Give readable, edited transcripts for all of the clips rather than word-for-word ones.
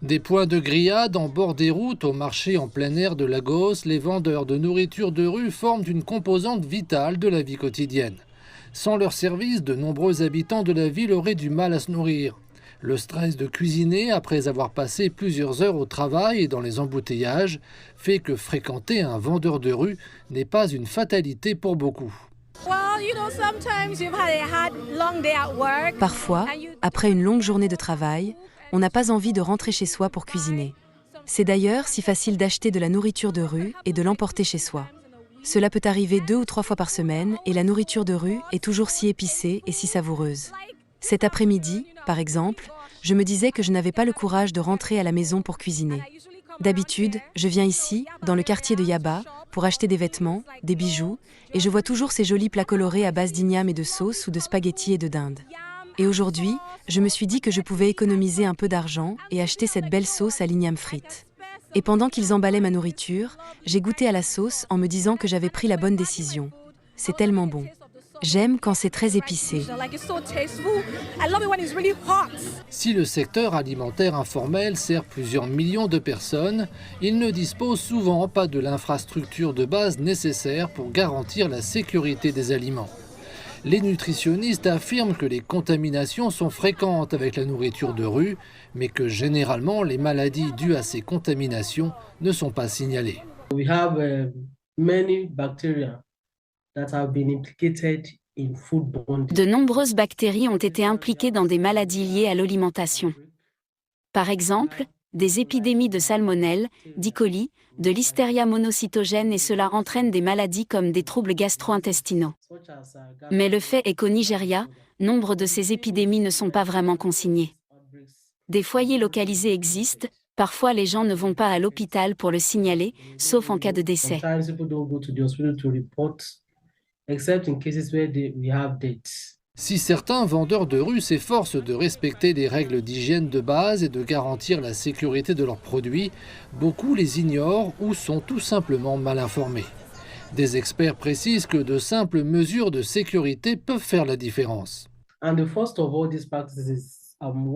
Des points de grillade en bord des routes, au marché en plein air de Lagos, les vendeurs de nourriture de rue forment une composante vitale de la vie quotidienne. Sans leur service, de nombreux habitants de la ville auraient du mal à se nourrir. Le stress de cuisiner après avoir passé plusieurs heures au travail et dans les embouteillages fait que fréquenter un vendeur de rue n'est pas une fatalité pour beaucoup. Parfois, après une longue journée de travail, on n'a pas envie de rentrer chez soi pour cuisiner. C'est d'ailleurs si facile d'acheter de la nourriture de rue et de l'emporter chez soi. Cela peut arriver 2 ou 3 fois par semaine et la nourriture de rue est toujours si épicée et si savoureuse. Cet après-midi, par exemple, je me disais que je n'avais pas le courage de rentrer à la maison pour cuisiner. D'habitude, je viens ici, dans le quartier de Yaba, pour acheter des vêtements, des bijoux, et je vois toujours ces jolis plats colorés à base d'igname et de sauce ou de spaghettis et de dinde. Et aujourd'hui, je me suis dit que je pouvais économiser un peu d'argent et acheter cette belle sauce à l'igname frite. Et pendant qu'ils emballaient ma nourriture, j'ai goûté à la sauce en me disant que j'avais pris la bonne décision. C'est tellement bon. J'aime quand c'est très épicé. Si le secteur alimentaire informel sert plusieurs millions de personnes, il ne dispose souvent pas de l'infrastructure de base nécessaire pour garantir la sécurité des aliments. Les nutritionnistes affirment que les contaminations sont fréquentes avec la nourriture de rue, mais que généralement les maladies dues à ces contaminations ne sont pas signalées. De nombreuses bactéries ont été impliquées dans des maladies liées à l'alimentation. Par exemple, des épidémies de salmonelle, d'E. coli, de listeria monocytogène et cela entraîne des maladies comme des troubles gastro-intestinaux. Mais le fait est qu'au Nigeria, nombre de ces épidémies ne sont pas vraiment consignées. Des foyers localisés existent, parfois les gens ne vont pas à l'hôpital pour le signaler, sauf en cas de décès. Si certains vendeurs de rue s'efforcent de respecter les règles d'hygiène de base et de garantir la sécurité de leurs produits, beaucoup les ignorent ou sont tout simplement mal informés. Des experts précisent que de simples mesures de sécurité peuvent faire la différence.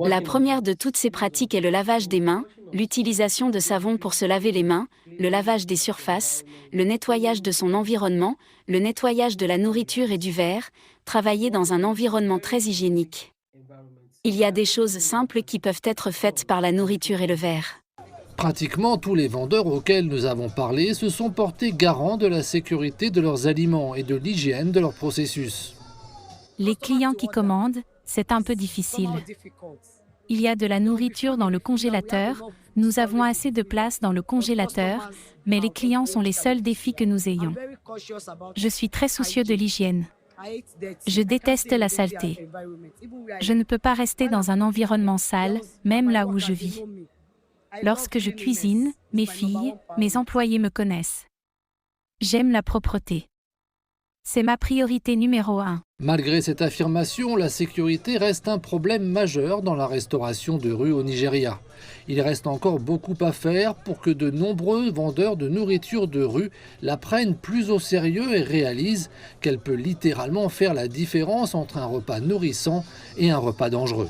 La première de toutes ces pratiques est le lavage des mains, l'utilisation de savon pour se laver les mains, le lavage des surfaces, le nettoyage de son environnement, le nettoyage de la nourriture et du verre, travailler dans un environnement très hygiénique. Il y a des choses simples qui peuvent être faites par la nourriture et le verre. Pratiquement tous les vendeurs auxquels nous avons parlé se sont portés garants de la sécurité de leurs aliments et de l'hygiène de leur processus. Les clients qui commandent, c'est un peu difficile. Il y a de la nourriture dans le congélateur, nous avons assez de place dans le congélateur, mais les clients sont les seuls défis que nous ayons. Je suis très soucieux de l'hygiène. Je déteste la saleté. Je ne peux pas rester dans un environnement sale, même là où je vis. Lorsque je cuisine, mes filles, mes employés me connaissent. J'aime la propreté. C'est ma priorité numéro 1. Malgré cette affirmation, la sécurité reste un problème majeur dans la restauration de rue au Nigeria. Il reste encore beaucoup à faire pour que de nombreux vendeurs de nourriture de rue la prennent plus au sérieux et réalisent qu'elle peut littéralement faire la différence entre un repas nourrissant et un repas dangereux.